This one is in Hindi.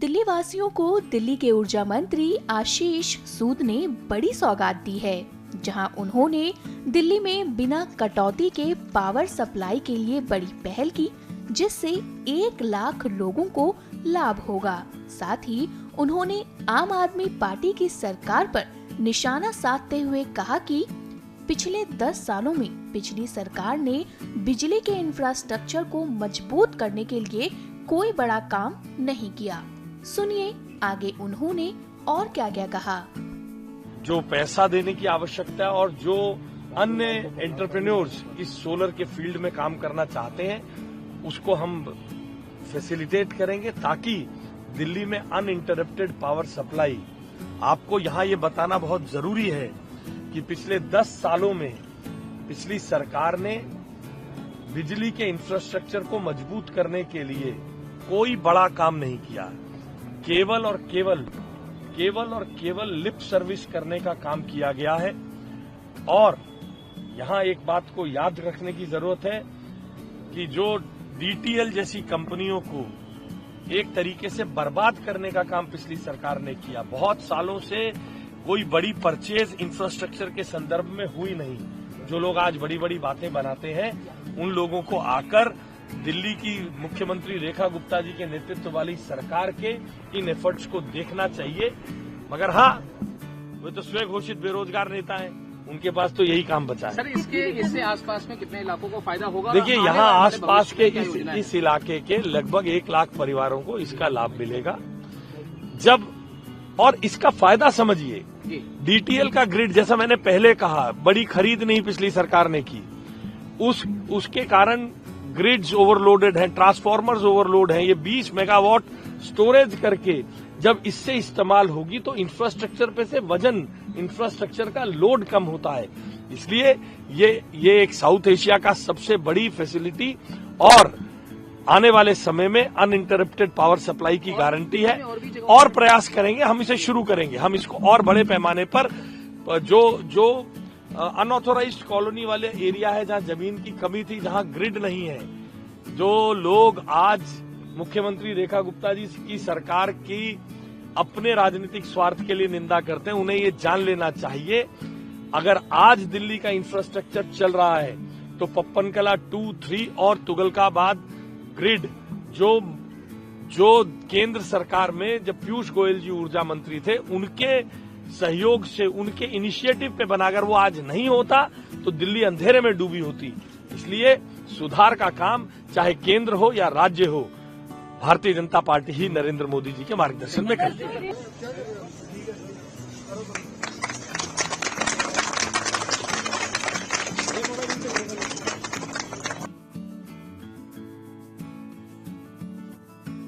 दिल्ली वासियों को दिल्ली के ऊर्जा मंत्री आशीष सूद ने बड़ी सौगात दी है, जहां उन्होंने दिल्ली में बिना कटौती के पावर सप्लाई के लिए बड़ी पहल की, जिससे 1 लाख लोगों को लाभ होगा। साथ ही उन्होंने आम आदमी पार्टी की सरकार पर निशाना साधते हुए कहा कि पिछले 10 सालों में पिछली सरकार ने बिजली के इंफ्रास्ट्रक्चर को मजबूत करने के लिए कोई बड़ा काम नहीं किया। सुनिए आगे उन्होंने और क्या क्या कहा। जो पैसा देने की आवश्यकता है और जो अन्य एंटरप्रेन्योर्स इस सोलर के फील्ड में काम करना चाहते हैं, उसको हम फैसिलिटेट करेंगे ताकि दिल्ली में अनइंटरप्टेड पावर सप्लाई। आपको यहां ये बताना बहुत जरूरी है कि पिछले 10 सालों में पिछली सरकार ने बिजली के इंफ्रास्ट्रक्चर को मजबूत करने के लिए कोई बड़ा काम नहीं किया। केवल और केवल लिप सर्विस करने का काम किया गया है। और यहां एक बात को याद रखने की जरूरत है कि जो डीटीएल जैसी कंपनियों को एक तरीके से बर्बाद करने का काम पिछली सरकार ने किया। बहुत सालों से कोई बड़ी परचेज इंफ्रास्ट्रक्चर के संदर्भ में हुई नहीं। जो लोग आज बड़ी बड़ी बातें बनाते हैं, उन लोगों को आकर दिल्ली की मुख्यमंत्री रेखा गुप्ता जी के नेतृत्व वाली सरकार के इन एफर्ट्स को देखना चाहिए। मगर हाँ, वे तो स्वयं घोषित बेरोजगार नेता हैं, उनके पास तो यही काम बचा है। सर, इससे आसपास में कितने इलाकों को फायदा होगा? देखिए, यहाँ आसपास के इस इलाके के लगभग 1 लाख परिवारों को इसका लाभ मिलेगा। और इसका फायदा समझिए, डीटीएल का ग्रिड, जैसा मैंने पहले कहा, बड़ी खरीद नहीं पिछली सरकार ने की। उसके कारण ग्रिड्स ओवरलोडेड हैं, ट्रांसफार्मर्स ओवरलोड हैं। ये 20 मेगावाट स्टोरेज करके जब इससे इस्तेमाल होगी तो इंफ्रास्ट्रक्चर पे से वजन, इंफ्रास्ट्रक्चर का लोड कम होता है। इसलिए ये एक साउथ एशिया का सबसे बड़ी फैसिलिटी और आने वाले समय में अनइंटरप्टेड पावर सप्लाई की गारंटी है। और प्रयास करेंगे, हम इसे शुरू करेंगे, हम इसको और बड़े पैमाने पर जो अनऑथोराइज्ड कॉलोनी वाले एरिया है, जहां जमीन की कमी थी, जहां ग्रिड नहीं है, जो लोग आज मुख्यमंत्री रेखा गुप्ता जी की सरकार की अपने राजनीतिक स्वार्थ के लिए निंदा करते हैं, उन्हें ये जान लेना चाहिए, अगर आज दिल्ली का इंफ्रास्ट्रक्चर चल रहा है तो पप्पनकला 2, 3 और तुगलकाबाद ग्रिड जो केंद्र सरकार में जब पीयूष गोयल जी ऊर्जा मंत्री थे, उनके सहयोग से, उनके इनिशिएटिव पे बना, अगर वो आज नहीं होता तो दिल्ली अंधेरे में डूबी होती। इसलिए सुधार का काम चाहे केंद्र हो या राज्य हो, भारतीय जनता पार्टी ही नरेंद्र मोदी जी के मार्गदर्शन में करती है।